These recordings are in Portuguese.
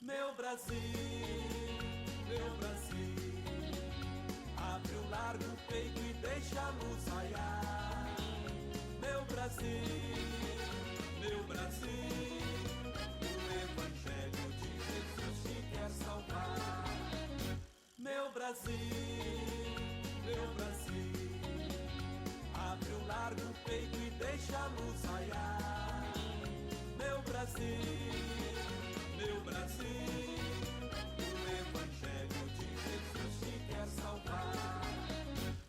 Meu Brasil, abre o largo peito e deixa a luz raiar. Meu Brasil, o Evangelho de Jesus te quer salvar. Meu Brasil, abre o largo peito e deixa a luz raiar. Meu Brasil, o Evangelho de Jesus te quer salvar.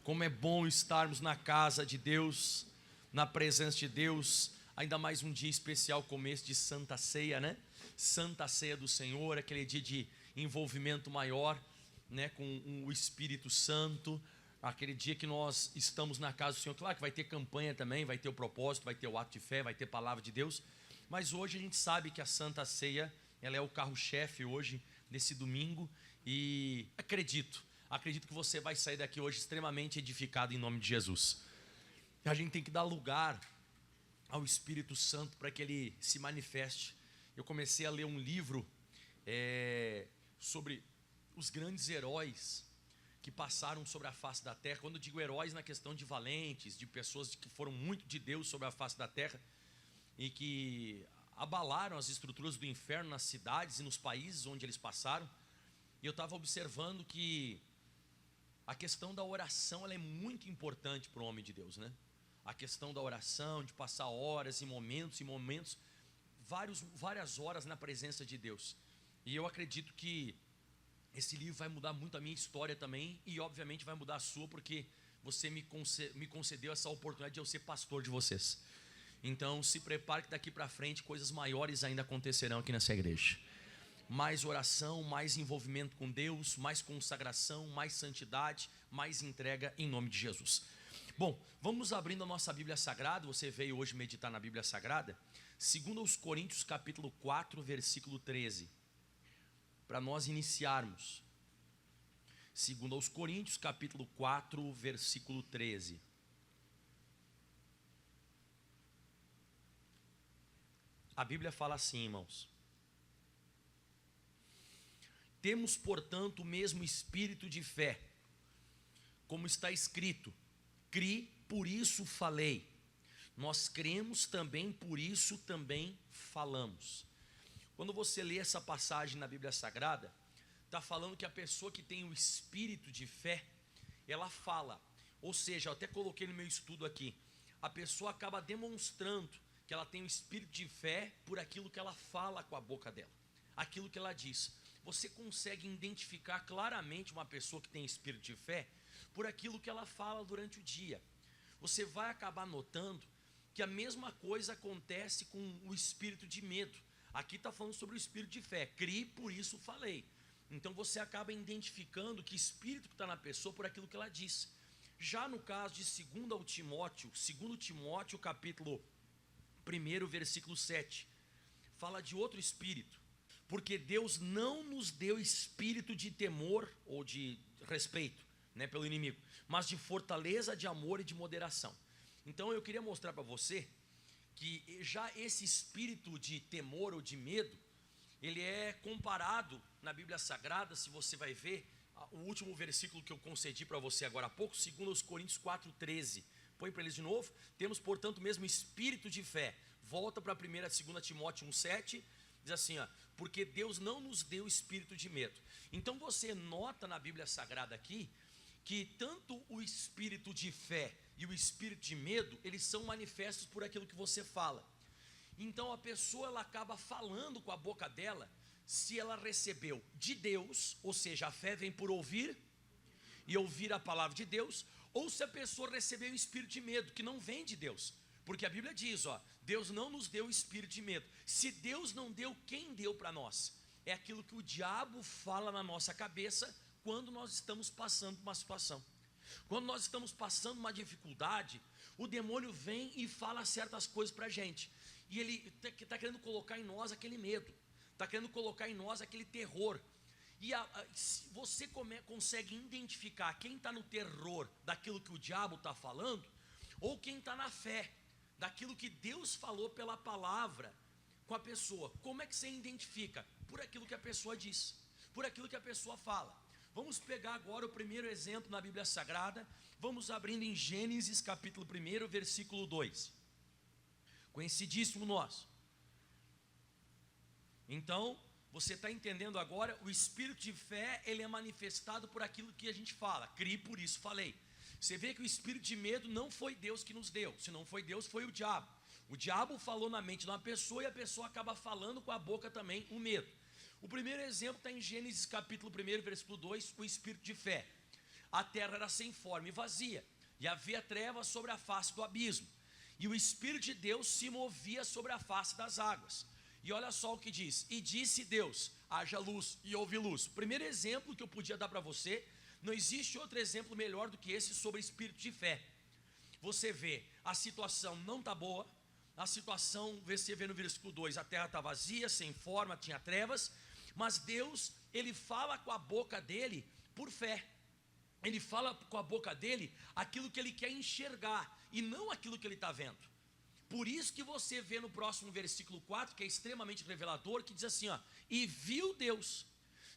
Como é bom estarmos na casa de Deus, na presença de Deus, ainda mais um dia especial, começo de Santa Ceia, né? Santa Ceia do Senhor, aquele dia de envolvimento maior, né, com o Espírito Santo, aquele dia que nós estamos na casa do Senhor. Claro que vai ter campanha também, vai ter o propósito, vai ter o ato de fé, vai ter palavra de Deus, mas hoje a gente sabe que a Santa Ceia, ela é o carro-chefe hoje, nesse domingo, e acredito que você vai sair daqui hoje extremamente edificado em nome de Jesus. A gente tem que dar lugar ao Espírito Santo para que Ele se manifeste. Eu comecei a ler um livro sobre os grandes heróis que passaram sobre a face da terra. Quando eu digo heróis, na questão de valentes, de pessoas que foram muito de Deus sobre a face da terra e que abalaram as estruturas do inferno nas cidades e nos países onde eles passaram. E eu estava observando que a questão da oração, ela é muito importante para o homem de Deus, né? A questão da oração, de passar horas e momentos, várias horas na presença de Deus. E eu acredito que esse livro vai mudar muito a minha história também, e obviamente vai mudar a sua, porque você me concedeu essa oportunidade de eu ser pastor de vocês. Então se prepare que daqui para frente coisas maiores ainda acontecerão aqui nessa igreja. Mais oração, mais envolvimento com Deus, mais consagração, mais santidade, mais entrega em nome de Jesus. Bom, vamos abrindo a nossa Bíblia Sagrada. Você veio hoje meditar na Bíblia Sagrada, 2 Coríntios capítulo 4, versículo 13, para nós iniciarmos. 2 Coríntios capítulo 4, versículo 13. A Bíblia fala assim, irmãos: temos, portanto, o mesmo espírito de fé, como está escrito: cri, por isso falei. Nós cremos também, por isso também falamos. Quando você lê essa passagem na Bíblia Sagrada, está falando que a pessoa que tem o espírito de fé, ela fala. Ou seja, eu até coloquei no meu estudo aqui, a pessoa acaba demonstrando que ela tem o espírito de fé por aquilo que ela fala com a boca dela, aquilo que ela diz. Você consegue identificar claramente uma pessoa que tem espírito de fé por aquilo que ela fala durante o dia. Você vai acabar notando que a mesma coisa acontece com o espírito de medo. Aqui está falando sobre o espírito de fé. Cri, por isso falei. Então você acaba identificando que espírito que está na pessoa por aquilo que ela diz. Já no caso de 2 Timóteo capítulo 1, versículo 7, fala de outro espírito. Porque Deus não nos deu espírito de temor ou de respeito, né, pelo inimigo, mas de fortaleza, de amor e de moderação. Então eu queria mostrar para você que já esse espírito de temor ou de medo, ele é comparado na Bíblia Sagrada. Se você vai ver o último versículo que eu concedi para você agora há pouco, 2 Coríntios 4,13, põe para eles de novo. Temos, portanto, o mesmo espírito de fé. Volta para 2 Timóteo 1,7, diz assim, ó: porque Deus não nos deu espírito de medo. Então você nota na Bíblia Sagrada aqui que tanto o espírito de fé e o espírito de medo, eles são manifestos por aquilo que você fala. Então a pessoa, ela acaba falando com a boca dela, se ela recebeu de Deus, ou seja, a fé vem por ouvir e ouvir a palavra de Deus, ou se a pessoa recebeu o espírito de medo, que não vem de Deus. Porque a Bíblia diz, ó, Deus não nos deu espírito de medo. Se Deus não deu, quem deu para nós? É aquilo que o diabo fala na nossa cabeça quando nós estamos passando por uma situação. Quando nós estamos passando uma dificuldade, o demônio vem e fala certas coisas para a gente. E ele está querendo colocar em nós aquele medo, está querendo colocar em nós aquele terror. E você consegue identificar quem está no terror daquilo que o diabo está falando, ou quem está na fé daquilo que Deus falou pela palavra com a pessoa. Como é que você identifica? por aquilo que a pessoa diz, por aquilo que a pessoa fala. Vamos pegar agora o primeiro exemplo na Bíblia Sagrada. Vamos abrindo em Gênesis capítulo 1, versículo 2. Conhecidíssimo nosso. Então, você está entendendo agora, o espírito de fé, ele é manifestado por aquilo que a gente fala. Criei, por isso falei. Você vê que o espírito de medo não foi Deus que nos deu. Se não foi Deus, foi o diabo. O diabo falou na mente de uma pessoa e a pessoa acaba falando com a boca também o medo. O primeiro exemplo está em Gênesis capítulo 1, versículo 2, o espírito de fé. A terra era sem forma e vazia, e havia trevas sobre a face do abismo, e o Espírito de Deus se movia sobre a face das águas. E olha só o que diz: e disse Deus, haja luz, e houve luz. O primeiro exemplo que eu podia dar para você, não existe outro exemplo melhor do que esse sobre espírito de fé. Você vê, a situação não está boa, a situação, você vê no versículo 2, a terra está vazia, sem forma, tinha trevas, mas Deus, ele fala com a boca dele por fé. Ele fala com a boca dele aquilo que ele quer enxergar e não aquilo que ele está vendo. Por isso que você vê no próximo versículo 4, que é extremamente revelador, que diz assim, ó, e viu Deus.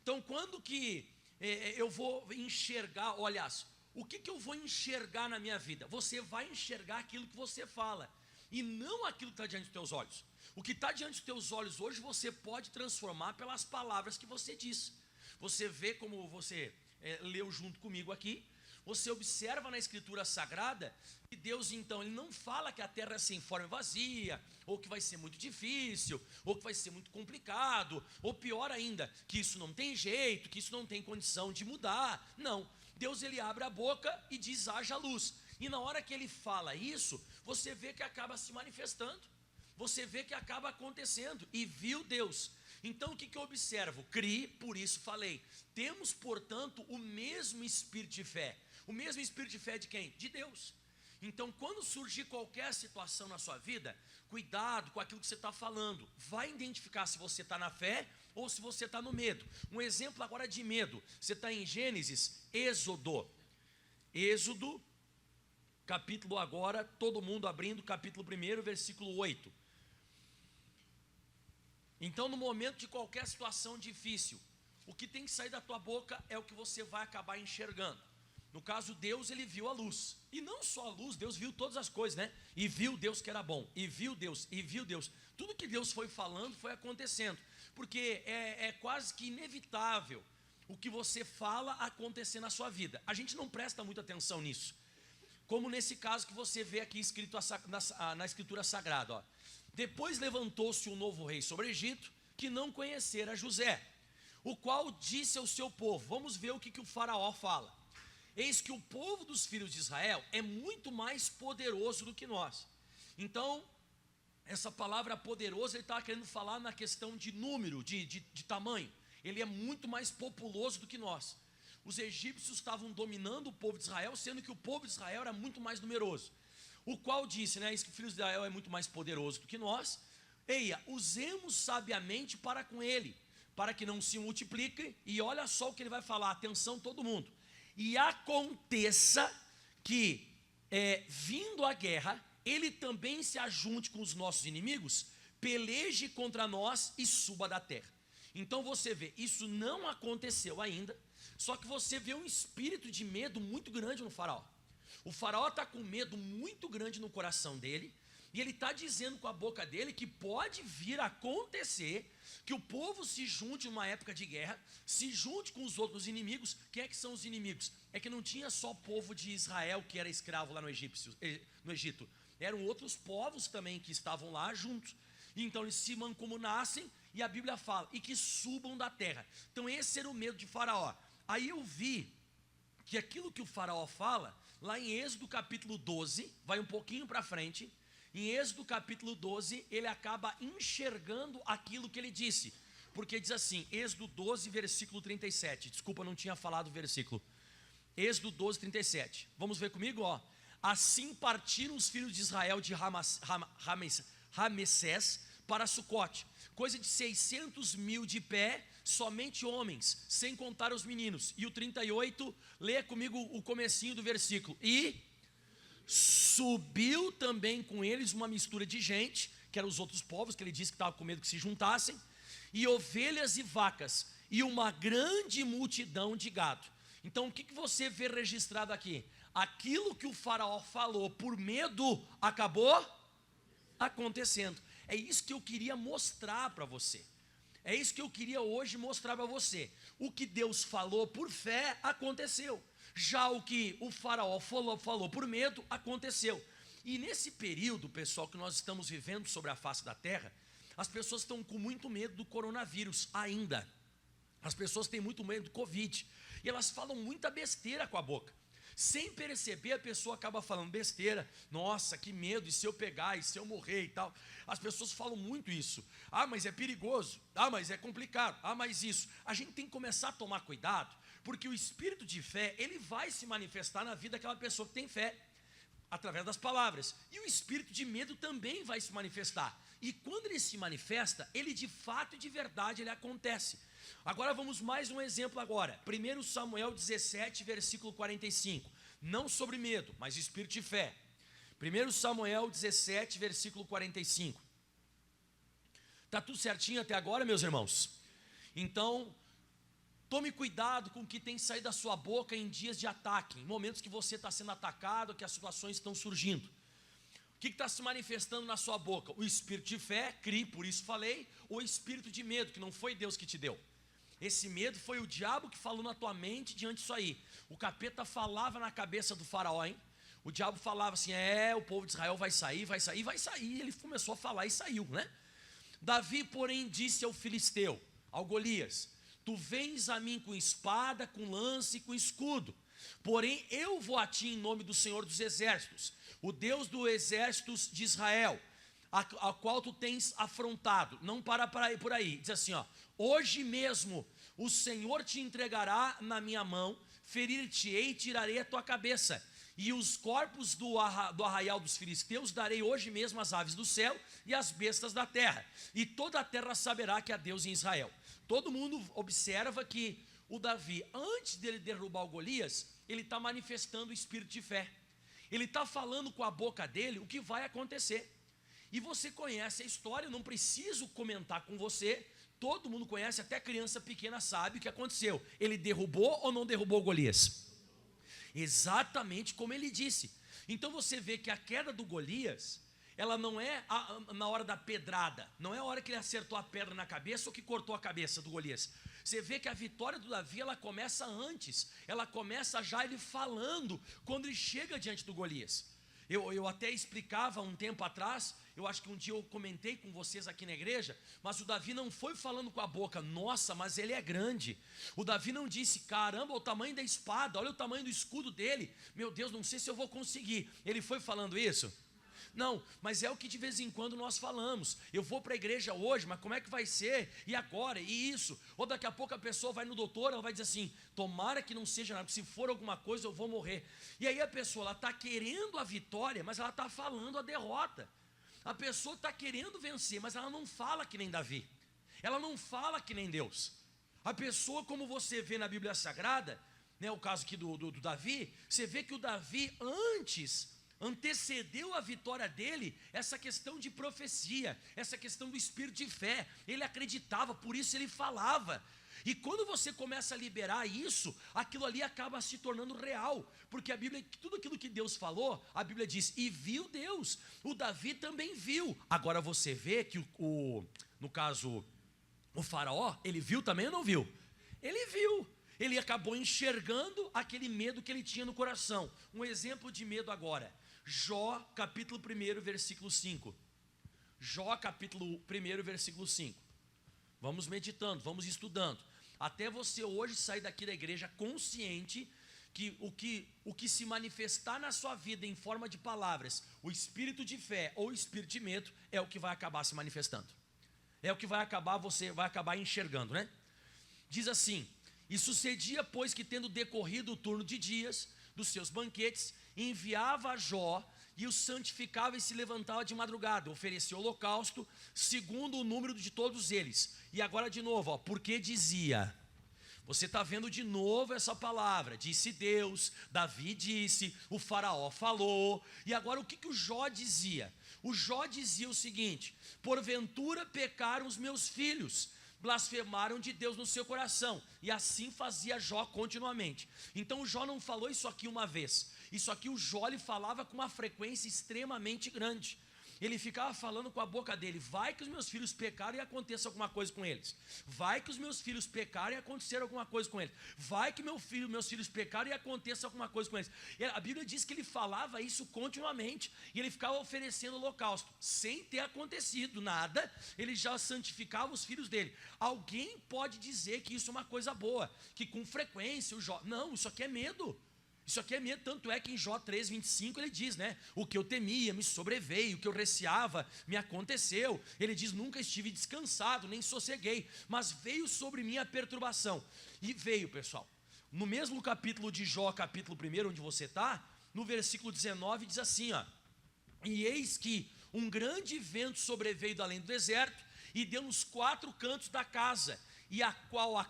Então quando que eu vou enxergar, olha, o que eu vou enxergar na minha vida? Você vai enxergar aquilo que você fala e não aquilo que está diante dos teus olhos. O que está diante dos teus olhos hoje você pode transformar pelas palavras que você diz. Você vê como você leu junto comigo aqui, você observa na escritura sagrada que Deus então, ele não fala que a terra é sem forma e vazia, ou que vai ser muito difícil, ou que vai ser muito complicado, ou pior ainda, que isso não tem jeito, que isso não tem condição de mudar. Não, Deus ele abre a boca e diz haja luz, e na hora que ele fala isso, você vê que acaba se manifestando, você vê que acaba acontecendo, e viu Deus. Então o que eu observo? Criei, por isso falei. Temos, portanto, o mesmo espírito de fé. O mesmo espírito de fé de quem? De Deus. Então quando surgir qualquer situação na sua vida, cuidado com aquilo que você está falando. Vai identificar se você está na fé ou se você está no medo. Um exemplo agora de medo. Você está em Gênesis, Êxodo, capítulo agora, todo mundo abrindo, capítulo 1, versículo 8. Então no momento de qualquer situação difícil, o que tem que sair da tua boca é o que você vai acabar enxergando. No caso, Deus, ele viu a luz, e não só a luz, Deus viu todas as coisas, né? E viu Deus que era bom, e viu Deus, tudo que Deus foi falando foi acontecendo, porque é quase que inevitável o que você fala acontecer na sua vida. A gente não presta muita atenção nisso, como nesse caso que você vê aqui escrito na escritura sagrada, ó. Depois levantou-se um novo rei sobre o Egito, que não conhecera José, o qual disse ao seu povo, vamos ver o que o faraó fala. Eis que o povo dos filhos de Israel é muito mais poderoso do que nós. Então, essa palavra poderoso, ele estava querendo falar na questão de número, de tamanho. Ele é muito mais populoso do que nós. Os egípcios estavam dominando o povo de Israel, sendo que o povo de Israel era muito mais numeroso. O qual disse, né, eis que o filho de Israel é muito mais poderoso do que nós. Eia, usemos sabiamente para com ele, para que não se multiplique. E olha só o que ele vai falar, atenção todo mundo. E aconteça que, vindo a guerra, ele também se ajunte com os nossos inimigos, peleje contra nós e suba da terra. Então você vê, isso não aconteceu ainda, só que você vê um espírito de medo muito grande no faraó. O faraó está com medo muito grande no coração dele, e ele está dizendo com a boca dele que pode vir a acontecer que o povo se junte numa época de guerra, se junte com os outros inimigos. Quem é que são os inimigos? É que não tinha só o povo de Israel que era escravo lá no Egito, eram outros povos também que estavam lá juntos. Então eles se mancomunassem, e a Bíblia fala, e que subam da terra. Então esse era o medo de faraó. Aí eu vi que aquilo que o faraó fala, lá em Êxodo capítulo 12, vai um pouquinho para frente, em Êxodo capítulo 12, ele acaba enxergando aquilo que ele disse, porque diz assim, Êxodo 12, versículo 37, desculpa, não tinha falado o versículo, Êxodo 12, 37, vamos ver comigo, ó. Assim partiram os filhos de Israel de Ramessés para Sucote, coisa de 600 mil de pé, somente homens, sem contar os meninos. E o 38, lê comigo o comecinho do versículo, e subiu também com eles uma mistura de gente, que eram os outros povos, que ele disse que estava com medo que se juntassem, e ovelhas e vacas, e uma grande multidão de gado. Então o que você vê registrado aqui? Aquilo que o faraó falou por medo, acabou acontecendo. É isso que eu queria mostrar para você. É isso que eu queria hoje mostrar para você. O que Deus falou por fé, aconteceu. Já o que o faraó falou por medo, aconteceu. E nesse período, pessoal, que nós estamos vivendo sobre a face da terra, as pessoas estão com muito medo do coronavírus ainda. As pessoas têm muito medo do Covid. E elas falam muita besteira com a boca. Sem perceber, a pessoa acaba falando besteira. Nossa, que medo, e se eu pegar, e se eu morrer e tal. As pessoas falam muito isso. Ah, mas é perigoso. Ah, mas é complicado. Ah, mas isso. A gente tem que começar a tomar cuidado, porque o espírito de fé, ele vai se manifestar na vida daquela pessoa que tem fé, através das palavras. E o espírito de medo também vai se manifestar. E quando ele se manifesta, ele de fato e de verdade, ele acontece. Agora vamos mais um exemplo agora. 1 Samuel 17, versículo 45. Não sobre medo, mas espírito de fé. 1 Samuel 17, versículo 45. Está tudo certinho até agora, meus irmãos? Então, tome cuidado com o que tem saído da sua boca em dias de ataque, em momentos que você está sendo atacado, que as situações estão surgindo. O que está se manifestando na sua boca? O espírito de fé, crie, por isso falei, ou o espírito de medo, que não foi Deus que te deu. Esse medo foi o diabo que falou na tua mente diante disso aí. O capeta falava na cabeça do faraó, hein? O diabo falava assim, o povo de Israel vai sair, vai sair, vai sair. Ele começou a falar e saiu, né? Davi, porém, disse ao filisteu, ao Golias, tu vens a mim com espada, com lança e com escudo. Porém, eu vou a ti em nome do Senhor dos Exércitos, o Deus dos exércitos de Israel, a qual tu tens afrontado. Não para por aí, diz assim, ó, hoje mesmo o Senhor te entregará na minha mão, ferir-te-ei e tirarei a tua cabeça. E os corpos do arraial dos filisteus darei hoje mesmo às aves do céu e às bestas da terra. E toda a terra saberá que há Deus em Israel. Todo mundo observa que o Davi, antes dele derrubar o Golias, ele está manifestando o espírito de fé. Ele está falando com a boca dele o que vai acontecer. E você conhece a história, eu não preciso comentar com você. Todo mundo conhece, até criança pequena sabe o que aconteceu. Ele derrubou ou não derrubou Golias? Exatamente como ele disse. Então você vê que a queda do Golias, ela não é na hora da pedrada, não é a hora que ele acertou a pedra na cabeça ou que cortou a cabeça do Golias. Você vê que a vitória do Davi, ela começa antes, ela começa já ele falando, quando ele chega diante do Golias. Eu até explicava um tempo atrás, eu acho que um dia eu comentei com vocês aqui na igreja, mas o Davi não foi falando com a boca, nossa, mas ele é grande. O Davi não disse, caramba, o tamanho da espada, olha o tamanho do escudo dele, meu Deus, não sei se eu vou conseguir. Ele foi falando isso? Não, mas é o que de vez em quando nós falamos. Eu vou para a igreja hoje, mas como é que vai ser? E agora? E isso? Ou daqui a pouco a pessoa vai no doutor, ela vai dizer assim, tomara que não seja nada, se for alguma coisa eu vou morrer. E aí a pessoa, ela está querendo a vitória, mas ela está falando a derrota. A pessoa está querendo vencer, mas ela não fala que nem Davi. Ela não fala que nem Deus. A pessoa, como você vê na Bíblia Sagrada, né, o caso aqui do Davi, você vê que o Davi antecedeu a vitória dele, essa questão de profecia, essa questão do espírito de fé. Ele acreditava, por isso ele falava. E quando você começa a liberar isso, aquilo ali acaba se tornando real, porque a Bíblia, tudo aquilo que Deus falou, a Bíblia diz, e viu Deus. O Davi também viu. Agora você vê que no caso, o faraó, ele viu também ou não viu? Ele viu. Ele acabou enxergando aquele medo que ele tinha no coração. Um exemplo de medo agora, Jó capítulo 1, versículo 5. Jó capítulo 1, versículo 5. Vamos meditando, vamos estudando, até você hoje sair daqui da igreja consciente que o que se manifestar na sua vida em forma de palavras, o espírito de fé ou o espírito de medo, é o que vai acabar se manifestando. É o que vai acabar, você vai acabar enxergando, né? Diz assim, e sucedia, pois, que tendo decorrido o turno de dias dos seus banquetes, enviava a Jó e o santificava e se levantava de madrugada, oferecia holocausto segundo o número de todos eles. E agora de novo, ó, porque dizia, você está vendo de novo essa palavra, disse Deus, Davi disse, o faraó falou. E agora o que o Jó dizia? O Jó dizia o seguinte, porventura pecaram os meus filhos, blasfemaram de Deus no seu coração, e assim fazia Jó continuamente. Então o Jó não falou isso aqui uma vez, isso aqui o Jó ele falava com uma frequência extremamente grande. Ele ficava falando com a boca dele: vai que os meus filhos pecaram e aconteça alguma coisa com eles, vai que os meus filhos pecaram e acontecer alguma coisa com eles, vai que meus filhos pecaram e aconteça alguma coisa com eles. A Bíblia diz que ele falava isso continuamente, e ele ficava oferecendo holocausto, sem ter acontecido nada, ele já santificava os filhos dele. Alguém pode dizer que isso é uma coisa boa, que com frequência o Jó, não, isso aqui é medo. Isso aqui é medo, tanto é que em Jó 3,25 ele diz, né? O que eu temia me sobreveio, o que eu receava me aconteceu. Ele diz: nunca estive descansado, nem sosseguei, mas veio sobre mim a perturbação. E veio, pessoal. No mesmo capítulo de Jó, capítulo 1, onde você está, no versículo 19 diz assim, ó: e eis que um grande vento sobreveio do além do deserto, e deu nos 4 cantos da casa, e a qual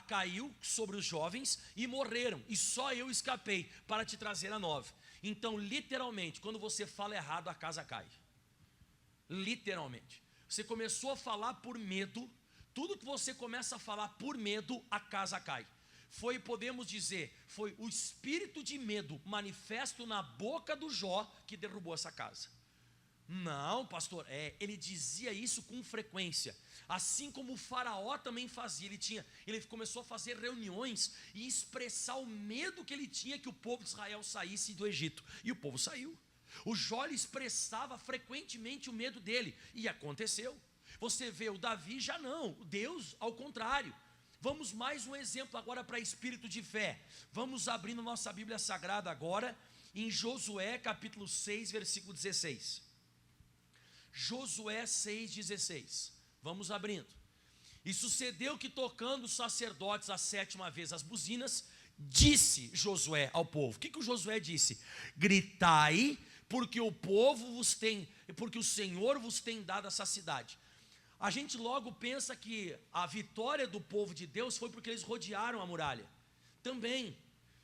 caiu sobre os jovens e morreram, e só eu escapei para te trazer a nova. Então, literalmente, quando você fala errado, a casa cai. Literalmente. Você começou a falar por medo, tudo que você começa a falar por medo, a casa cai. Foi, podemos dizer, foi o espírito de medo manifesto na boca do Jó que derrubou essa casa. Não, pastor, ele dizia isso com frequência, assim como o faraó também fazia. Ele começou a fazer reuniões e expressar o medo que ele tinha que o povo de Israel saísse do Egito, e o povo saiu. O Jó expressava frequentemente o medo dele, e aconteceu. Você vê o Davi já não, Deus ao contrário. Vamos mais um exemplo agora para espírito de fé. Vamos abrindo nossa Bíblia Sagrada agora em Josué capítulo 6, versículo 16. Josué 6,16, vamos abrindo. E sucedeu que, tocando os sacerdotes a 7ª vez as buzinas, disse Josué ao povo. O que o Josué disse? Gritai, porque porque o Senhor vos tem dado essa cidade. A gente logo pensa que a vitória do povo de Deus foi porque eles rodearam a muralha. Também,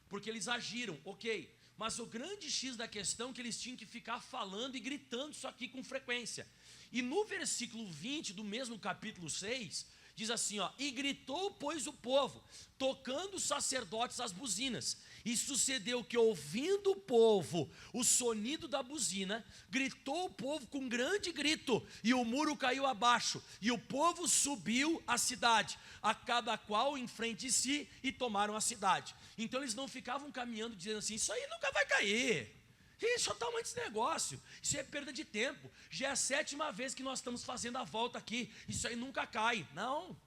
porque eles agiram, ok. Mas o grande X da questão é que eles tinham que ficar falando e gritando isso aqui com frequência. E no versículo 20 do mesmo capítulo 6, diz assim, ó: e gritou, pois, o povo, tocando os sacerdotes as buzinas. E sucedeu que, ouvindo o povo o sonido da buzina, gritou o povo com grande grito, e o muro caiu abaixo, e o povo subiu à cidade, a cada qual em frente de si, e tomaram a cidade. Então eles não ficavam caminhando dizendo assim: isso aí nunca vai cair, isso é o tamanho desse negócio, isso é perda de tempo, já é a 7ª vez que nós estamos fazendo a volta aqui, isso aí nunca cai. Não,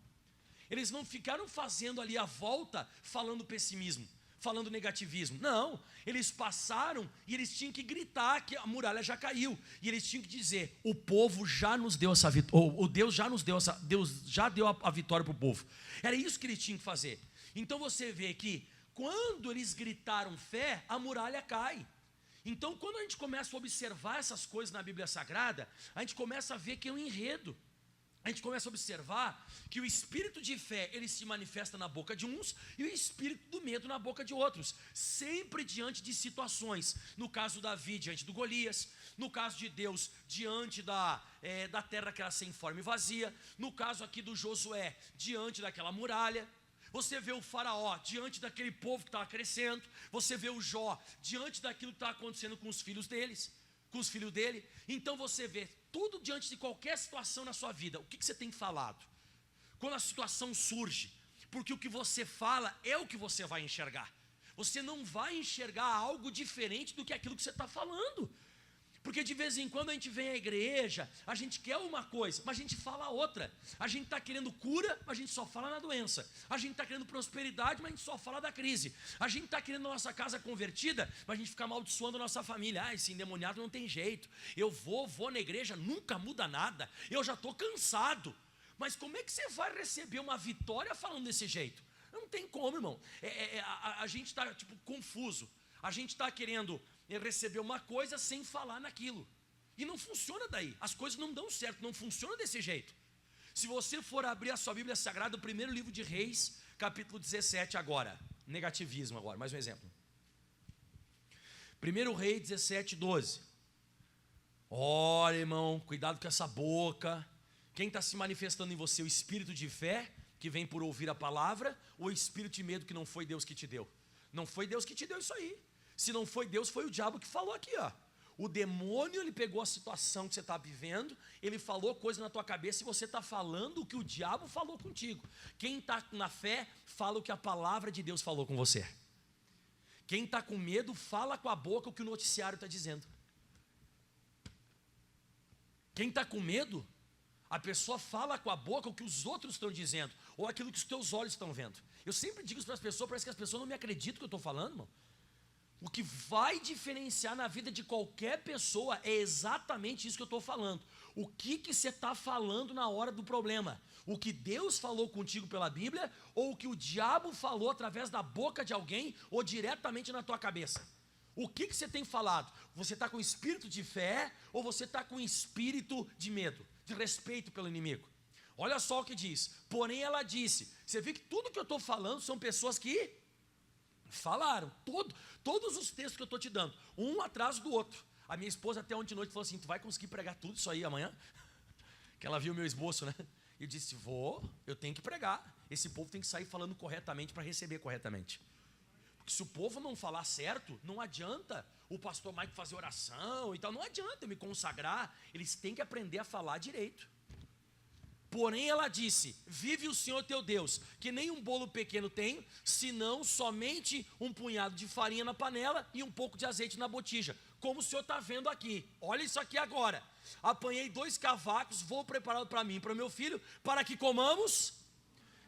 eles não ficaram fazendo ali a volta falando pessimismo, falando negativismo. Não, eles passaram e eles tinham que gritar que a muralha já caiu, e eles tinham que dizer: o povo já nos deu essa vitória, ou Deus já nos deu Deus já deu a vitória para o povo. Era isso que eles tinham que fazer. Então você vê que quando eles gritaram fé, a muralha cai. Então, quando a gente começa a observar essas coisas na Bíblia Sagrada, a gente começa a ver que é um enredo. A gente começa a observar que o espírito de fé, ele se manifesta na boca de uns, e o espírito do medo na boca de outros, sempre diante de situações. No caso de Davi, diante do Golias; no caso de Deus, diante da terra que era sem forma e vazia; no caso aqui do Josué, diante daquela muralha. Você vê o faraó diante daquele povo que estava crescendo. Você vê o Jó diante daquilo que estava acontecendo com os filhos dele. Então você vê tudo diante de qualquer situação na sua vida. O que você tem falado? Quando a situação surge, porque o que você fala é o que você vai enxergar. Você não vai enxergar algo diferente do que aquilo que você está falando. Porque de vez em quando a gente vem à igreja, a gente quer uma coisa, mas a gente fala outra. A gente está querendo cura, mas a gente só fala na doença. A gente está querendo prosperidade, mas a gente só fala da crise. A gente está querendo a nossa casa convertida, mas a gente fica amaldiçoando a nossa família. Ah, esse endemoniado não tem jeito. Eu vou na igreja, nunca muda nada. Eu já estou cansado. Mas como é que você vai receber uma vitória falando desse jeito? Não tem como, irmão. A gente está confuso. A gente está querendo receber uma coisa sem falar naquilo, e não funciona daí. As coisas não dão certo, não funciona desse jeito. Se você for abrir a sua Bíblia Sagrada, o primeiro livro de Reis, capítulo 17 agora, negativismo agora, mais um exemplo. 1 Rei 17, 12. Olha, irmão, cuidado com essa boca, Quem está se manifestando em você? O espírito de fé, que vem por ouvir a palavra, ou o espírito de medo que não foi Deus que te deu? Não foi Deus que te deu isso aí. Se não foi Deus, foi o diabo que falou aqui, ó. O demônio, ele pegou a situação que você está vivendo, ele falou coisa na tua cabeça e você está falando o que o diabo falou contigo. Quem está na fé, fala o que a palavra de Deus falou com você. Quem está com medo, fala com a boca o que o noticiário está dizendo. Quem está com medo, a pessoa fala com a boca o que os outros estão dizendo, ou aquilo que os teus olhos estão vendo. Eu sempre digo isso para as pessoas, parece que as pessoas não me acreditam que eu estou falando, irmão. O que vai diferenciar na vida de qualquer pessoa é exatamente isso que eu estou falando. O que você está falando na hora do problema? O que Deus falou contigo pela Bíblia, ou o que o diabo falou através da boca de alguém, ou diretamente na tua cabeça? O que você tem falado? Você está com espírito de fé, ou você está com espírito de medo, de respeito pelo inimigo? Olha só o que diz. Porém ela disse, você vê que tudo que eu estou falando são pessoas que falaram, todos os textos que eu estou te dando, um atrás do outro. A minha esposa até ontem de noite falou assim, tu vai conseguir pregar tudo isso aí amanhã? Que ela viu o meu esboço, né? E eu disse, eu tenho que pregar. Esse povo tem que sair falando corretamente para receber corretamente. Porque se o povo não falar certo, não adianta o pastor Mike fazer oração e tal, não adianta eu me consagrar, eles têm que aprender a falar direito. Porém ela disse, vive o Senhor teu Deus, que nem um bolo pequeno tem, senão somente um punhado de farinha na panela e um pouco de azeite na botija, como o Senhor está vendo aqui. Olha isso aqui agora. Apanhei 2 cavacos, vou prepará-lo para mim e para o meu filho, para que comamos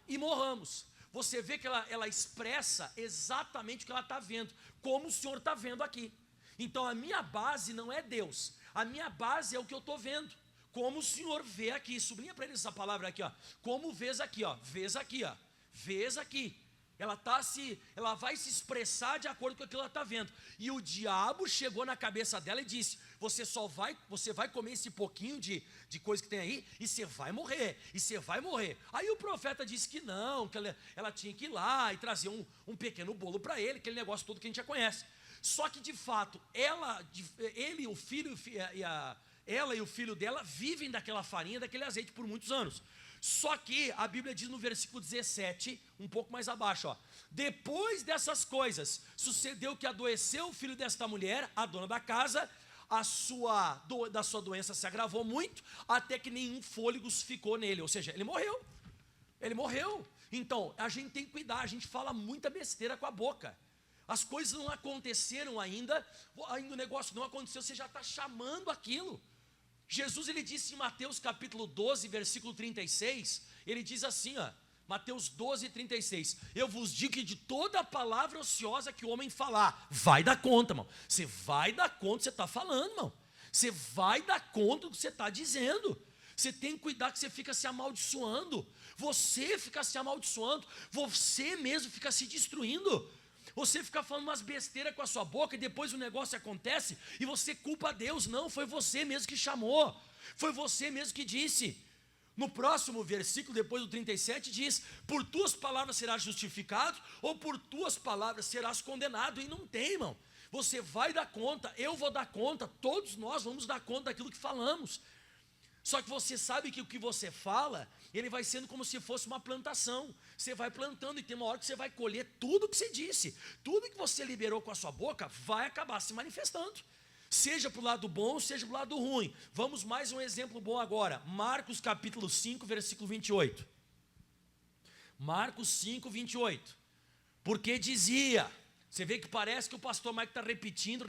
e morramos. Você vê que ela expressa exatamente o que ela está vendo, como o Senhor está vendo aqui. Então a minha base não é Deus, a minha base é o que eu estou vendo. Como o Senhor vê aqui, sublinha para eles essa palavra aqui, ó. Como vês aqui, ó. Vês aqui, ó. Vês aqui. Ela vai se expressar de acordo com aquilo que ela está vendo. E o diabo chegou na cabeça dela e disse: você vai comer esse pouquinho de coisa que tem aí e você vai morrer. E você vai morrer. Aí o profeta disse que não, que ela tinha que ir lá e trazer um pequeno bolo para ele, aquele negócio todo que a gente já conhece. Só que de fato, ele, o filho ela e o filho dela vivem daquela farinha, daquele azeite por muitos anos. Só que a Bíblia diz no versículo 17, um pouco mais abaixo, ó, depois dessas coisas, sucedeu que adoeceu o filho desta mulher, a dona da casa, da sua doença se agravou muito, até que nenhum fôlego ficou nele, ou seja, ele morreu. Então, a gente tem que cuidar, a gente fala muita besteira com a boca. As coisas não aconteceram ainda o negócio não aconteceu, você já está chamando aquilo. Jesus, ele disse em Mateus capítulo 12, versículo 36, ele diz assim, ó, Mateus 12, 36, eu vos digo que de toda a palavra ociosa que o homem falar, vai dar conta, irmão. Você vai dar conta do que você está falando, irmão. Você vai dar conta do que você está dizendo. Você tem que cuidar que você fica se amaldiçoando. Você fica se amaldiçoando, você mesmo fica se destruindo. Você fica falando umas besteiras com a sua boca e depois o negócio acontece e você culpa Deus. Não, foi você mesmo que chamou. Foi você mesmo que disse. No próximo versículo, depois do 37, diz: por tuas palavras serás justificado ou por tuas palavras serás condenado. E não tem, irmão. Você vai dar conta, eu vou dar conta, todos nós vamos dar conta daquilo que falamos. Só que você sabe que o que você fala, ele vai sendo como se fosse uma plantação. Você vai plantando e tem uma hora que você vai colher tudo que você disse. Tudo que você liberou com a sua boca vai acabar se manifestando. Seja para o lado bom, seja para o lado ruim. Vamos mais um exemplo bom agora. Marcos capítulo 5, versículo 28. Marcos 5, 28. Porque dizia... Você vê que parece que o pastor Mike está repetindo,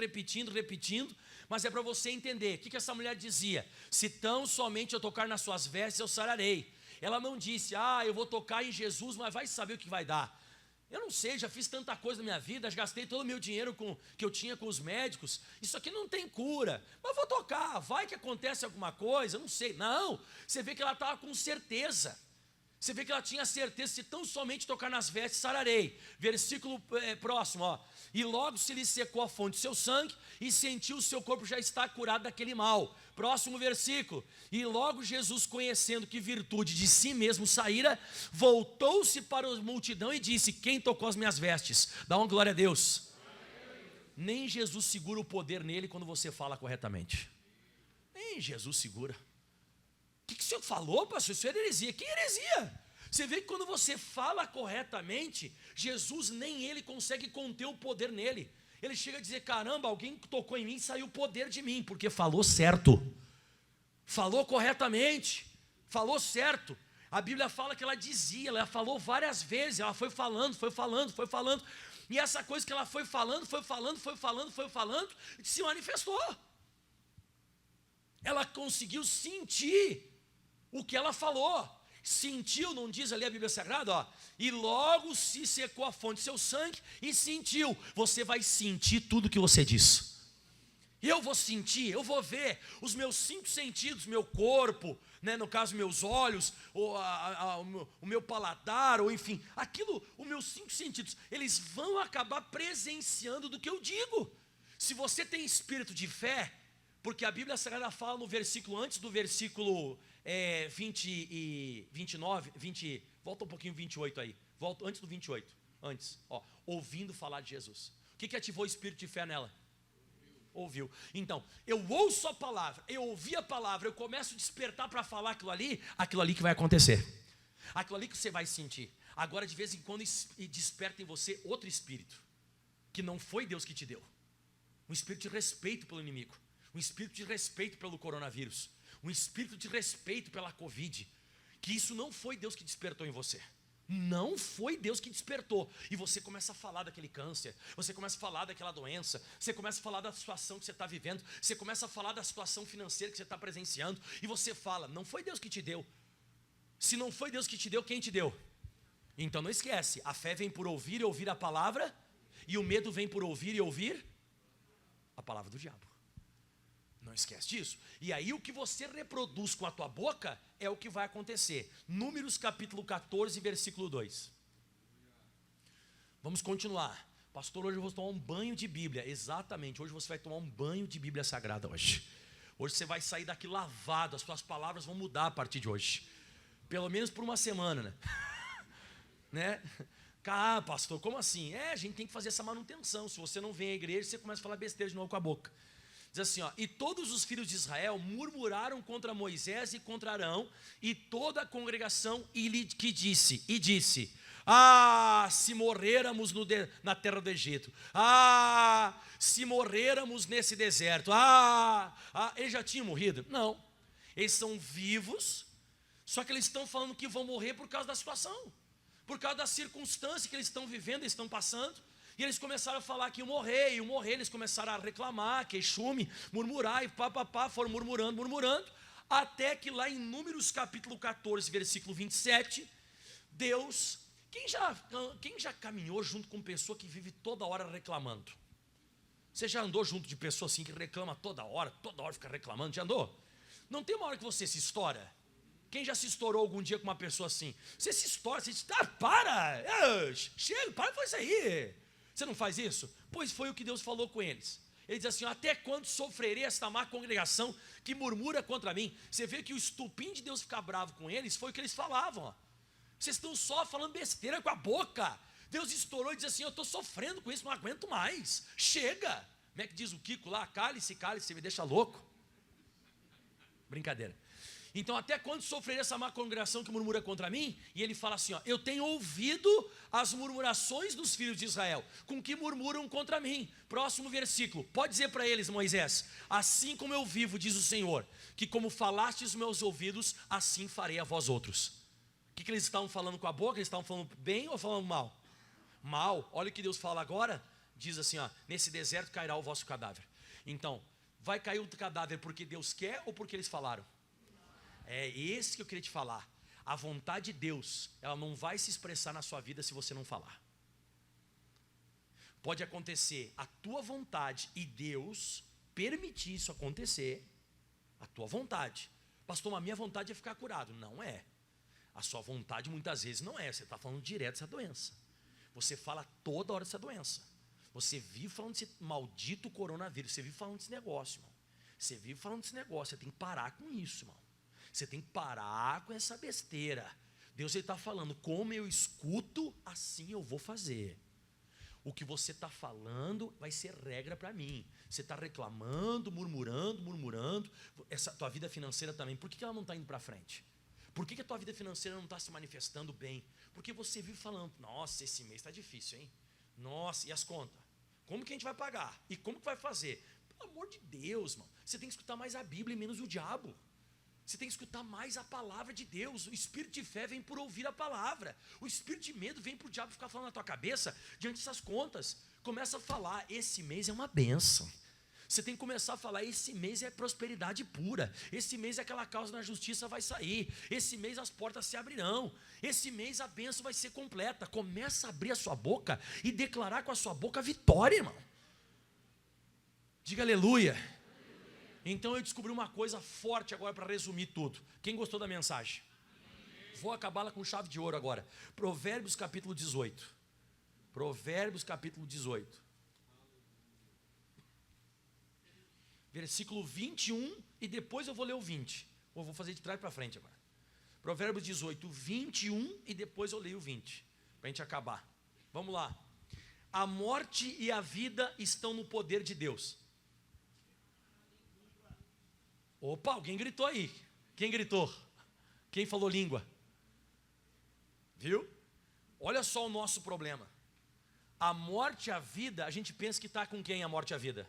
mas é para você entender. O que essa mulher dizia? Se tão somente eu tocar nas suas vestes, eu sararei. Ela não disse, eu vou tocar em Jesus, mas vai saber o que vai dar. Eu não sei, já fiz tanta coisa na minha vida, já gastei todo o meu dinheiro que eu tinha com os médicos. Isso aqui não tem cura, mas vou tocar, vai que acontece alguma coisa, não sei. Não, você vê que ela estava com certeza. Você vê que ela tinha certeza, se tão somente tocar nas vestes, sararei. Versículo próximo, ó. E logo se lhe secou a fonte do seu sangue e sentiu o seu corpo já estar curado daquele mal. Próximo versículo. E logo Jesus, conhecendo que virtude de si mesmo saíra, voltou-se para a multidão e disse: quem tocou as minhas vestes? Dá uma glória a Deus. Nem Jesus segura o poder nele quando você fala corretamente. Nem Jesus segura. que o senhor falou, pastor? Isso é heresia. Que heresia? Você vê que quando você fala corretamente, Jesus nem ele consegue conter o poder nele. Ele chega a dizer, caramba, alguém tocou em mim e saiu o poder de mim, porque falou certo, falou corretamente, falou certo. A Bíblia fala que ela dizia, ela falou várias vezes, ela foi falando, e essa coisa que ela foi falando, se manifestou. Ela conseguiu sentir o que ela falou. Sentiu, não diz ali a Bíblia Sagrada, ó, e logo se secou a fonte do seu sangue e sentiu. Você vai sentir tudo o que você diz. Eu vou sentir, eu vou ver os meus 5 sentidos, meu corpo, né, no caso meus olhos, ou o meu paladar, ou enfim, aquilo, os meus 5 sentidos, eles vão acabar presenciando do que eu digo. Se você tem espírito de fé, porque a Bíblia Sagrada fala no versículo, antes do versículo 20 e 29, 20, volta um pouquinho 28 aí, volta antes do 28, antes, ó, ouvindo falar de Jesus. O que ativou o espírito de fé nela? Ouviu. Então, eu ouço a palavra, eu ouvi a palavra, eu começo a despertar para falar aquilo ali que vai acontecer, aquilo ali que você vai sentir. Agora, de vez em quando, desperta em você outro espírito, que não foi Deus que te deu, um espírito de respeito pelo inimigo, um espírito de respeito pelo coronavírus, um espírito de respeito pela Covid, que isso não foi Deus que despertou em você. Não foi Deus que despertou. E você começa a falar daquele câncer, você começa a falar daquela doença, você começa a falar da situação que você está vivendo, você começa a falar da situação financeira que você está presenciando, e você fala, não foi Deus que te deu. Se não foi Deus que te deu, quem te deu? Então não esquece, a fé vem por ouvir e ouvir a palavra, e o medo vem por ouvir e ouvir a palavra do diabo. Não esquece disso. E aí o que você reproduz com a tua boca é o que vai acontecer. Números capítulo 14, versículo 2. Vamos continuar. Pastor, hoje eu vou tomar um banho de Bíblia. Exatamente, hoje você vai tomar um banho de Bíblia Sagrada hoje. Hoje você vai sair daqui lavado, as suas palavras vão mudar a partir de hoje. Pelo menos por uma semana, né? Né? Ah, pastor, como assim? A gente tem que fazer essa manutenção. Se você não vem à igreja, você começa a falar besteira de novo com a boca. Diz assim, ó, e todos os filhos de Israel murmuraram contra Moisés e contra Arão, e toda a congregação disse, se morréramos na terra do Egito, se morréramos nesse deserto, eles já tinham morrido? Não, eles são vivos, só que eles estão falando que vão morrer por causa da situação, por causa da circunstância que eles estão vivendo, eles estão passando. E eles começaram a falar que iam morrer, eles começaram a reclamar, queixume, murmurar, e foram murmurando, até que lá em Números capítulo 14, versículo 27, Deus, quem já caminhou junto com pessoa que vive toda hora reclamando? Você já andou junto de pessoa assim que reclama toda hora fica reclamando, já andou? Não tem uma hora que você se estoura? Quem já se estourou algum dia com uma pessoa assim? Você se estoura, você diz, chega, para com isso aí. Você não faz isso? Pois foi o que Deus falou com eles. Ele diz assim, até quando sofrerei esta má congregação que murmura contra mim? Você vê que o estupim de Deus ficar bravo com eles foi o que eles falavam. Ó. Vocês estão só falando besteira com a boca. Deus estourou e diz assim, eu estou sofrendo com isso, não aguento mais. Chega. Como é que diz o Kiko lá? Cale-se, você me deixa louco. Brincadeira. Então, até quando sofrerei essa má congregação que murmura contra mim? E ele fala assim, ó, eu tenho ouvido as murmurações dos filhos de Israel, com que murmuram contra mim. Próximo versículo, pode dizer para eles, Moisés, assim como eu vivo, diz o Senhor, que como falastes os meus ouvidos, assim farei a vós outros. O que eles estavam falando com a boca? Eles estavam falando bem ou falando mal? Mal, olha o que Deus fala agora, diz assim, ó, nesse deserto cairá o vosso cadáver. Então, vai cair o cadáver porque Deus quer ou porque eles falaram? É esse que eu queria te falar. A vontade de Deus, ela não vai se expressar na sua vida se você não falar. Pode acontecer a tua vontade e Deus permitir isso acontecer, a tua vontade. Pastor, a minha vontade é ficar curado. Não é. A sua vontade muitas vezes não é. Você está falando direto dessa doença. Você fala toda hora dessa doença. Você vive falando desse maldito coronavírus. Você vive falando desse negócio, irmão. Você vive falando desse negócio. Você tem que parar com isso, irmão. Você tem que parar com essa besteira. Deus está falando, como eu escuto, assim eu vou fazer. O que você está falando vai ser regra para mim. Você está reclamando, murmurando. Essa tua vida financeira também, por que ela não está indo para frente? Por que a tua vida financeira não está se manifestando bem? Porque você vive falando, nossa, esse mês está difícil, hein? Nossa, e as contas? Como que a gente vai pagar? E como que vai fazer? Pelo amor de Deus, mano. Você tem que escutar mais a Bíblia e menos o diabo. Você tem que escutar mais a palavra de Deus. O espírito de fé vem por ouvir a palavra. O espírito de medo vem por o diabo ficar falando na tua cabeça diante dessas contas. Começa a falar, esse mês é uma bênção. Você tem que começar a falar, esse mês é prosperidade pura. Esse mês aquela causa na justiça vai sair. Esse mês as portas se abrirão. Esse mês a bênção vai ser completa. Começa a abrir a sua boca e declarar com a sua boca a vitória, irmão. Diga aleluia. Então eu descobri uma coisa forte agora para resumir tudo. Quem gostou da mensagem? Vou acabá-la com chave de ouro agora. Provérbios capítulo 18. Provérbios capítulo 18. Versículo 21 e depois eu vou ler o 20. Eu vou fazer de trás para frente agora. Provérbios 18, 21 e depois eu leio o 20. Para a gente acabar. Vamos lá. A morte e a vida estão no poder de Deus. Opa, alguém gritou aí. Quem gritou? Quem falou língua? Viu? Olha só o nosso problema. A morte e a vida, a gente pensa que está com quem a morte e a vida?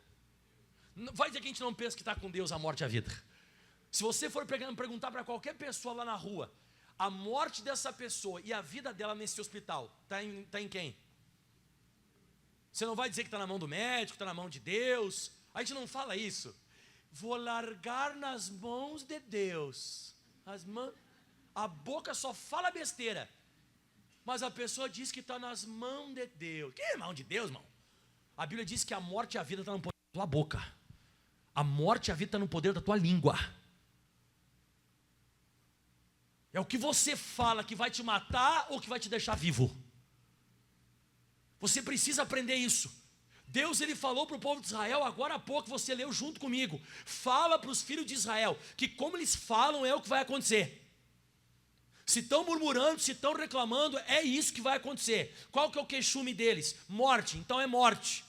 Vai dizer que a gente não pensa que está com Deus a morte e a vida. Se você for perguntar para qualquer pessoa lá na rua, a morte dessa pessoa e a vida dela nesse hospital, está em quem? Você não vai dizer que está na mão do médico, está na mão de Deus. A gente não fala isso. Vou largar nas mãos de Deus. A boca só fala besteira. Mas a pessoa diz que está nas mãos de Deus. Que mão de Deus, irmão? A Bíblia diz que a morte e a vida estão no poder da tua boca. A morte e a vida estão no poder da tua língua. É o que você fala que vai te matar ou que vai te deixar vivo. Você precisa aprender isso. Deus, ele falou para o povo de Israel, agora há pouco você leu junto comigo. Fala para os filhos de Israel, que como eles falam é o que vai acontecer. Se estão murmurando, se estão reclamando, é isso que vai acontecer. Qual que é o queixume deles? Morte, então é morte.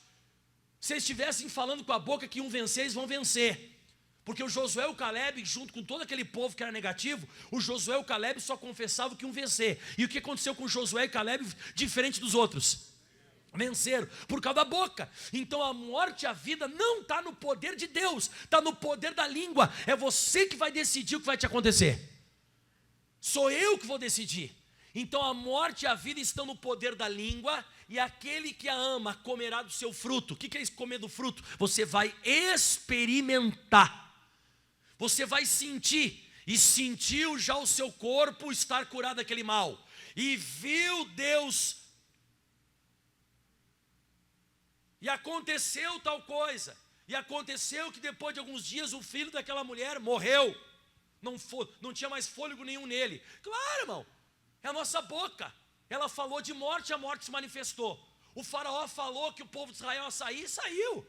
Se eles estivessem falando com a boca que iam vencer, eles vão vencer. Porque o Josué e o Caleb, junto com todo aquele povo que era negativo, o Josué e o Caleb só confessavam que iam vencer. E o que aconteceu com Josué e Caleb, diferente dos outros? Venceram, por causa da boca. Então a morte e a vida não está no poder de Deus, está no poder da língua. É você que vai decidir o que vai te acontecer. Sou eu que vou decidir. Então a morte e a vida estão no poder da língua, e aquele que a ama comerá do seu fruto. O que é isso, comer do fruto? Você vai experimentar. Você vai sentir, e sentiu já o seu corpo estar curado daquele mal. E viu Deus. E aconteceu tal coisa. E aconteceu que depois de alguns dias o filho daquela mulher morreu. Não tinha mais fôlego nenhum nele. Claro, irmão. É a nossa boca. Ela falou de morte, a morte se manifestou. O faraó falou que o povo de Israel ia sair, e saiu.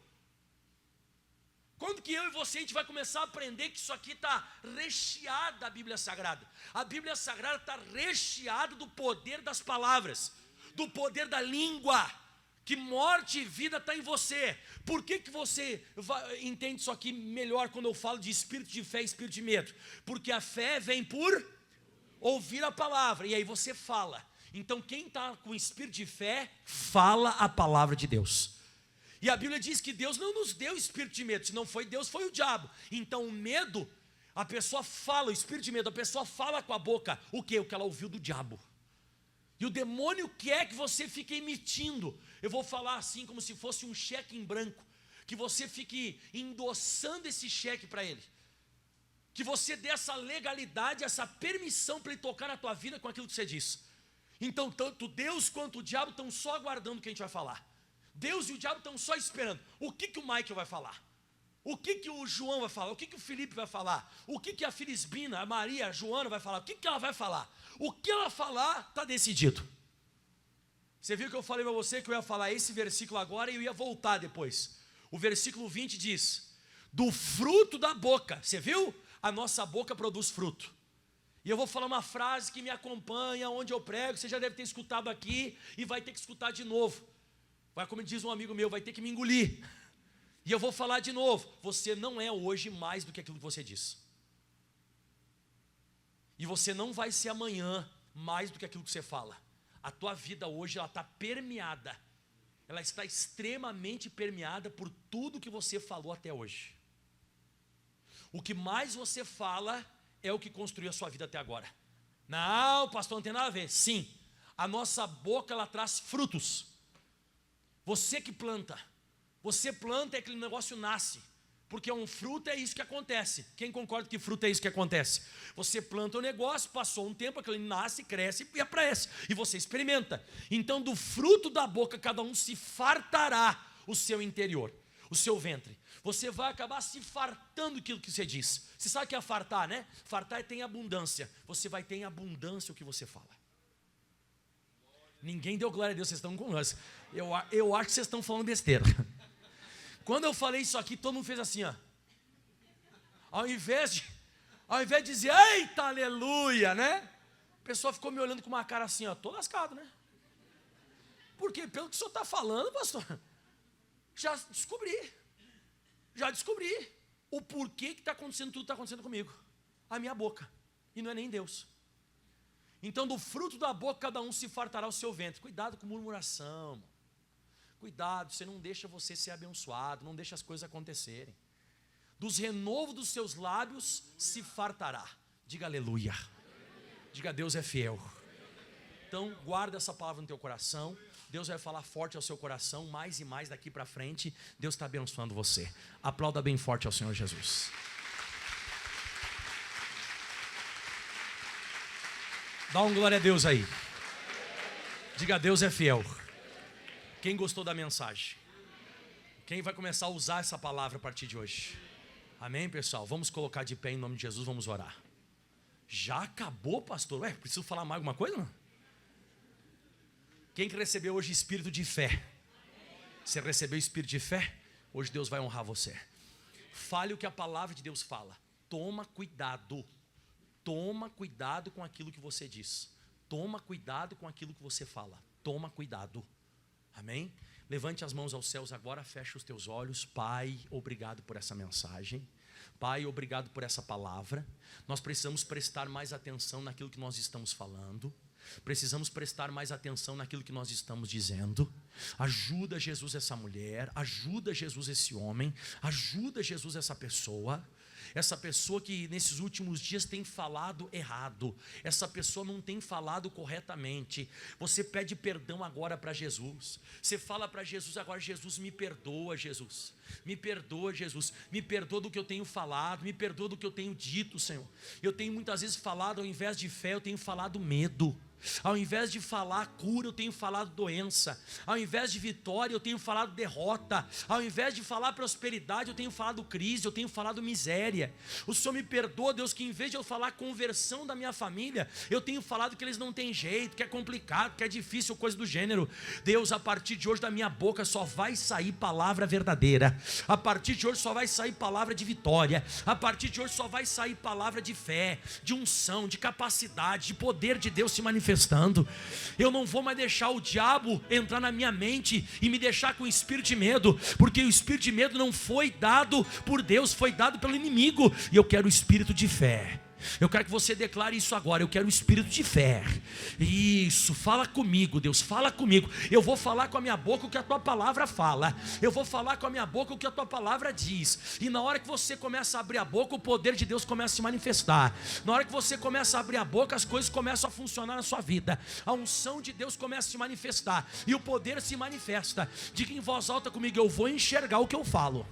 Quando que eu e você a gente vai começar a aprender que isso aqui está recheado da Bíblia Sagrada? A Bíblia Sagrada está recheada do poder das palavras, do poder da língua, que morte e vida está em você. Por que você entende isso aqui melhor quando eu falo de espírito de fé e espírito de medo? Porque a fé vem por ouvir a palavra, e aí você fala. Então quem está com espírito de fé, fala a palavra de Deus. E a Bíblia diz que Deus não nos deu espírito de medo. Se não foi Deus, foi o diabo. Então o medo, a pessoa fala, o espírito de medo, a pessoa fala com a boca o quê? O que ela ouviu do diabo. E o demônio quer que você fique emitindo. Eu vou falar assim como se fosse um cheque em branco, que você fique endossando esse cheque para ele, que você dê essa legalidade, essa permissão para ele tocar na tua vida com aquilo que você diz. Então tanto Deus quanto o diabo estão só aguardando o que a gente vai falar. Deus e o diabo estão só esperando. O que o Michael vai falar? O que o João vai falar? O que o Felipe vai falar? O que a Filisbina, a Maria, a Joana vai falar? O que ela vai falar? O que ela falar está decidido. Você viu que eu falei para você que eu ia falar esse versículo agora e eu ia voltar depois. O versículo 20 diz: do fruto da boca. Você viu? A nossa boca produz fruto. E eu vou falar uma frase que me acompanha onde eu prego. Você já deve ter escutado aqui e vai ter que escutar de novo. Vai, como diz um amigo meu, vai ter que me engolir. E eu vou falar de novo. Você não é hoje mais do que aquilo que você diz. E você não vai ser amanhã mais do que aquilo que você fala. A tua vida hoje, ela está permeada. Ela está extremamente permeada por tudo que você falou até hoje. O que mais você fala é o que construiu a sua vida até agora. Não, pastor, não tem nada a ver. Sim, a nossa boca, ela traz frutos. Você que planta. Você planta e aquele negócio nasce. Porque um fruto é isso que acontece. Quem concorda que fruto é isso que acontece? Você planta um negócio, passou um tempo, aquele nasce, cresce e aparece. E você experimenta. Então do fruto da boca cada um se fartará o seu interior, o seu ventre. Você vai acabar se fartando daquilo que você diz. Você sabe o que é fartar, né? Fartar é ter abundância. Você vai ter em abundância o que você fala. Ninguém deu glória a Deus, vocês estão com nós. Eu acho que vocês estão falando besteira. Quando eu falei isso aqui, todo mundo fez assim, ó. Ao invés de dizer, eita, aleluia, né? O pessoal ficou me olhando com uma cara assim, ó, tô lascado, né? Porque pelo que o senhor está falando, pastor, já descobri o porquê que está acontecendo tudo que está acontecendo comigo. A minha boca. E não é nem Deus. Então do fruto da boca cada um se fartará o seu ventre. Cuidado com murmuração. Cuidado, você não deixa você ser abençoado, não deixa as coisas acontecerem. Dos renovos dos seus lábios se fartará. Diga aleluia. Diga Deus é fiel. Então guarda essa palavra no teu coração. Deus vai falar forte ao seu coração, mais e mais daqui para frente. Deus está abençoando você. Aplauda bem forte ao Senhor Jesus. Dá um glória a Deus aí. Diga Deus é fiel. Quem gostou da mensagem? Quem vai começar a usar essa palavra a partir de hoje? Amém, pessoal? Vamos colocar de pé em nome de Jesus, vamos orar. Já acabou, pastor? Ué, preciso falar mais alguma coisa? Não? Quem que recebeu hoje espírito de fé? Você recebeu espírito de fé? Hoje Deus vai honrar você. Fale o que a palavra de Deus fala. Toma cuidado. Toma cuidado com aquilo que você diz. Toma cuidado com aquilo que você fala. Toma cuidado. Amém? Levante as mãos aos céus agora, feche os teus olhos. Pai, obrigado por essa mensagem. Pai, obrigado por essa palavra. Nós precisamos prestar mais atenção naquilo que nós estamos falando. Precisamos prestar mais atenção naquilo que nós estamos dizendo. Ajuda, Jesus, essa mulher. Ajuda, Jesus, esse homem. Ajuda, Jesus, essa pessoa. Essa pessoa que nesses últimos dias tem falado errado. Essa pessoa não tem falado corretamente. Você pede perdão agora para Jesus. Você fala para Jesus agora: Jesus, me perdoa, Jesus. Me perdoa, Jesus. Me perdoa do que eu tenho falado. Me perdoa do que eu tenho dito, Senhor. Eu tenho muitas vezes falado, ao invés de fé, eu tenho falado medo. Ao invés de falar cura, eu tenho falado doença. Ao invés de vitória, eu tenho falado derrota. Ao invés de falar prosperidade, eu tenho falado crise, eu tenho falado miséria. O Senhor me perdoa, Deus, que em vez de eu falar conversão da minha família, eu tenho falado que eles não têm jeito, que é complicado, que é difícil, coisa do gênero. Deus, a partir de hoje da minha boca só vai sair palavra verdadeira. A partir de hoje só vai sair palavra de vitória. A partir de hoje só vai sair palavra de fé, de unção, de capacidade, de poder de Deus se manifestar. Eu não vou mais deixar o diabo entrar na minha mente e me deixar com o espírito de medo, porque o espírito de medo não foi dado por Deus, foi dado pelo inimigo. E eu quero o espírito de fé. Eu quero que você declare isso agora. Eu quero o espírito de fé. Isso, fala comigo, Deus, fala comigo. Eu vou falar com a minha boca o que a tua palavra fala. Eu vou falar com a minha boca o que a tua palavra diz. E na hora que você começa a abrir a boca, o poder de Deus começa a se manifestar. Na hora que você começa a abrir a boca, as coisas começam a funcionar na sua vida. A unção de Deus começa a se manifestar e o poder se manifesta. Diga em voz alta comigo: eu vou enxergar o que eu falo.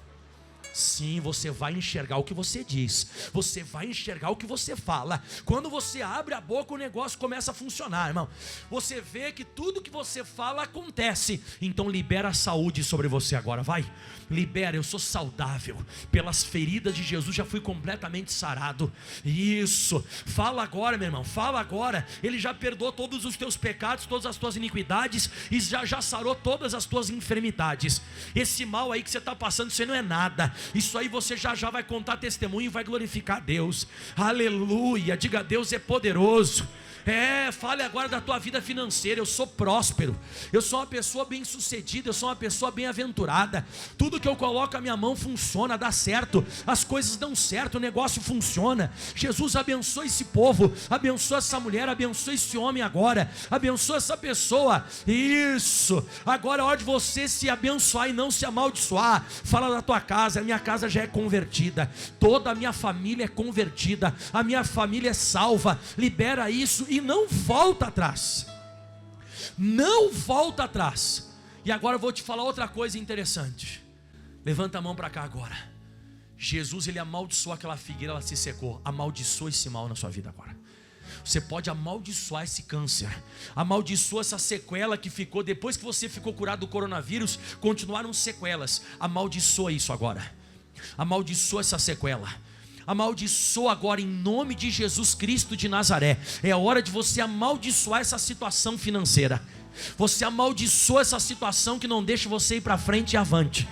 Sim, você vai enxergar o que você diz. Você vai enxergar o que você fala. Quando você abre a boca, o negócio começa a funcionar, irmão. Você vê que tudo que você fala acontece. Então libera a saúde sobre você agora, vai. Libera, eu sou saudável. Pelas feridas de Jesus já fui completamente sarado. Isso, fala agora, meu irmão, fala agora. Ele já perdoou todos os teus pecados, todas as tuas iniquidades, e já sarou todas as tuas enfermidades. Esse mal aí que você está passando, isso aí não é nada. Isso aí você já vai contar testemunho e vai glorificar a Deus. Aleluia, diga: Deus é poderoso. Fale agora da tua vida financeira. Eu sou próspero, eu sou uma pessoa bem sucedida, eu sou uma pessoa bem-aventurada. Tudo que eu coloco a minha mão funciona, dá certo, as coisas dão certo, o negócio funciona. Jesus abençoa esse povo, abençoa essa mulher, abençoa esse homem agora, abençoa essa pessoa. Isso, agora é hora de você se abençoar e não se amaldiçoar. Fala da tua casa: a minha casa já é convertida, toda a minha família é convertida, a minha família é salva. Libera isso e não volta atrás. Não volta atrás. E agora eu vou te falar outra coisa interessante. Levanta a mão para cá agora. Jesus, ele amaldiçoou aquela figueira, ela se secou. Amaldiçoa esse mal na sua vida agora. Você pode amaldiçoar esse câncer, amaldiçoa essa sequela que ficou depois que você ficou curado do coronavírus. Continuaram sequelas. Amaldiçoa isso agora. Amaldiçoa essa sequela. Amaldiçoa agora em nome de Jesus Cristo de Nazaré. É hora de você amaldiçoar essa situação financeira. Você amaldiçoa essa situação que não deixa você ir para frente e avante.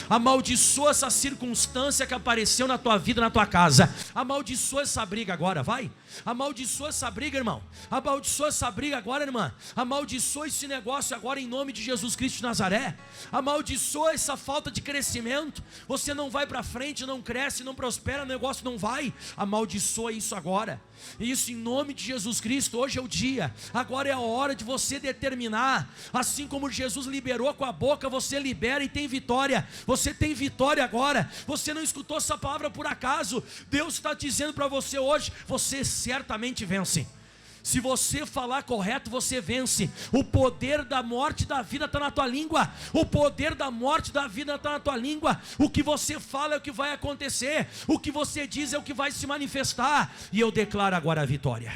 Amaldiçoa essa circunstância que apareceu na tua vida, na tua casa. Amaldiçoa essa briga agora, vai. Amaldiçoa essa briga, irmão. Amaldiçoa essa briga agora, irmã. Amaldiçoa esse negócio agora em nome de Jesus Cristo de Nazaré. Amaldiçoa essa falta de crescimento. Você não vai para frente, não cresce, não prospera, o negócio não vai. Amaldiçoa isso agora. Isso em nome de Jesus Cristo. Hoje é o dia. Agora é a hora de você determinar. Assim como Jesus liberou com a boca, você libera e tem vitória. Você tem vitória agora. Você não escutou essa palavra por acaso. Deus está dizendo para você hoje: você certamente vence. Se você falar correto, você vence. O poder da morte e da vida está na tua língua. O poder da morte e da vida está na tua língua. O que você fala é o que vai acontecer. O que você diz é o que vai se manifestar. E eu declaro agora a vitória.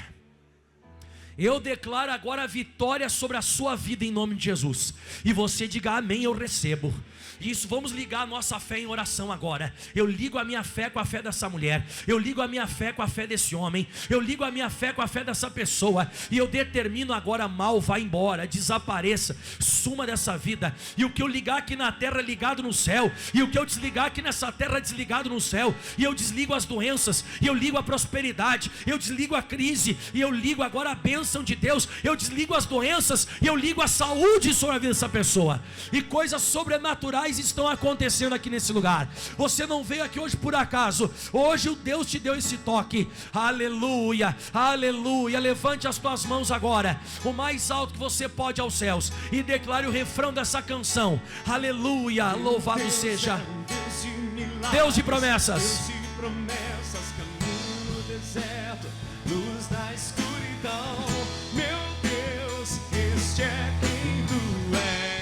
Eu declaro agora a vitória sobre a sua vida em nome de Jesus. E você diga: amém, eu recebo. Isso, vamos ligar a nossa fé em oração agora. Eu ligo a minha fé com a fé dessa mulher. Eu ligo a minha fé com a fé desse homem. Eu ligo a minha fé com a fé dessa pessoa. E eu determino agora: mal, vá embora, desapareça, suma dessa vida. E o que eu ligar aqui na terra é ligado no céu. E o que eu desligar aqui nessa terra é desligado no céu. E eu desligo as doenças. E eu ligo a prosperidade. Eu desligo a crise. E eu ligo agora a bênção de Deus. Eu desligo as doenças. E eu ligo a saúde sobre a vida dessa pessoa. E coisas sobrenaturais estão acontecendo aqui nesse lugar. Você não veio aqui hoje por acaso. Hoje o Deus te deu esse toque. Aleluia, aleluia. Levante as tuas mãos agora, o mais alto que você pode, aos céus, e declare o refrão dessa canção. Aleluia, louvado seja Deus de promessas. Deus de promessas, caminho no deserto, luz na escuridão. Meu Deus, este é quem tu és.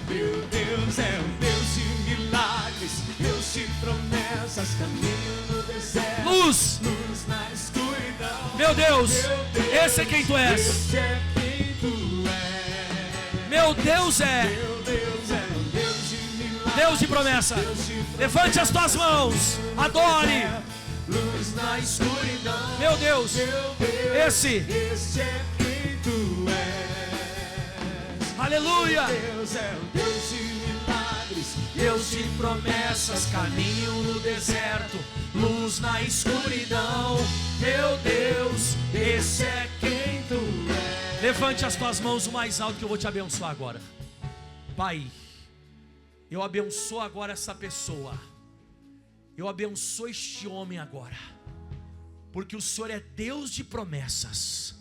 Meu Deus é um Deus de milagres, Deus de promessas, caminho no deserto, luz na escuridão. Meu Deus, esse é quem tu és. Este é quem tu és. Meu Deus é Meu Deus é um Deus de milagres, Deus de promessa. Levante as tuas mãos, adore. luz na escuridão. Meu Deus, esse é quem tu és. aleluia. Deus é o Deus de milagres, Deus de promessas, caminho no deserto, luz na escuridão. Meu Deus, esse é quem tu és. Levante as tuas mãos o mais alto que eu vou te abençoar agora. Pai, eu abençoo agora essa pessoa. Eu abençoo este homem agora. Porque o Senhor é Deus de promessas.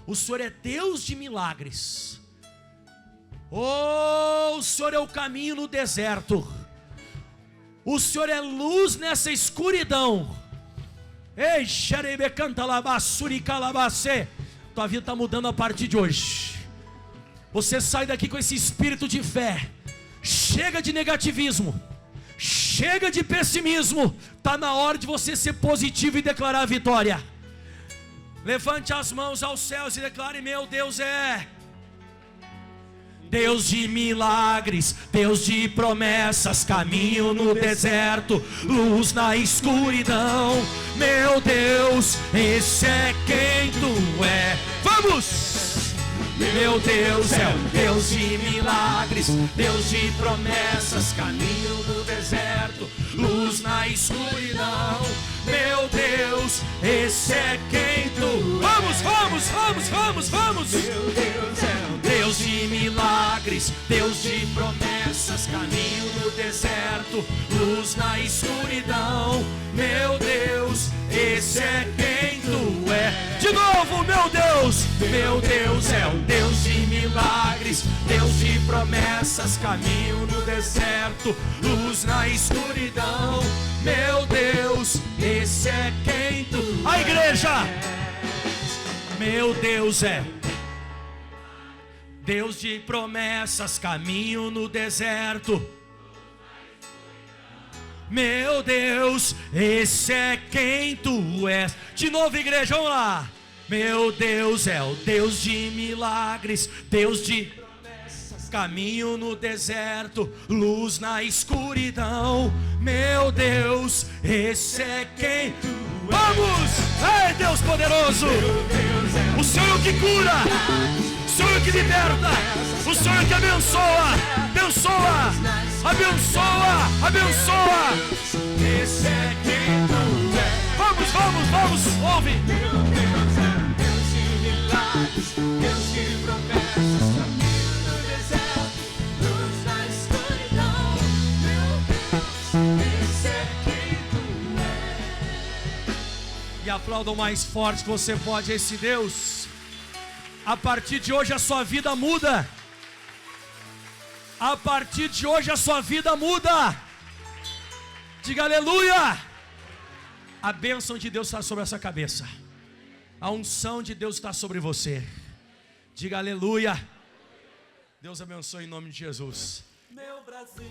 O Senhor é Deus de milagres. Oh, o Senhor é o caminho no deserto. O Senhor é luz nessa escuridão. Ei, xerebe canta labassuri calabacê. Tua vida está mudando a partir de hoje. Você sai daqui com esse espírito de fé. Chega de negativismo. Chega de pessimismo. Está na hora de você ser positivo e declarar a vitória. Levante as mãos aos céus e declare: meu Deus é Deus de milagres, Deus de promessas, caminho no deserto, luz na escuridão. Meu Deus, esse é quem tu é. Vamos! Meu Deus é um Deus de milagres, Deus de promessas, caminho no deserto, luz na escuridão. Meu Deus, esse é quem tu és. Vamos! Meu Deus é um Deus de milagres, Deus de promessas, caminho no deserto, luz na escuridão. Meu Deus, esse é quem tu é. De novo, meu Deus é um Deus de milagres, Deus de promessas, caminho no deserto, luz na escuridão. Meu Deus, esse é quem tu és. A igreja! Meu Deus é Deus de promessas, caminho no deserto. Meu Deus, esse é quem tu és. De novo, igreja, vamos lá. Meu Deus é o Deus de milagres, Deus de promessas, caminho no deserto, luz na escuridão. Meu Deus, esse é quem tu és. Vamos! Ei, Deus poderoso! O Senhor que cura, o Senhor que liberta, o Senhor que abençoa. Esse é quem tu és. Vamos, ouve. Meu Deus é um Deus de milagres, Deus de promessas, caminho no deserto, luz na escuridão. Meu Deus, esse é quem tu és. E aplaudam mais forte que você pode esse Deus. A partir de hoje a sua vida muda. A partir de hoje a sua vida muda. Diga aleluia. A bênção de Deus está sobre essa cabeça. A unção de Deus está sobre você. Diga aleluia. Deus abençoe em nome de Jesus. Meu Brasil,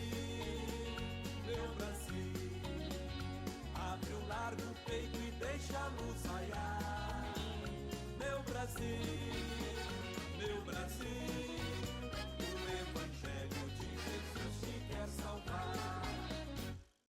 abre o largo peito e deixa a luz raiar. Meu Brasil,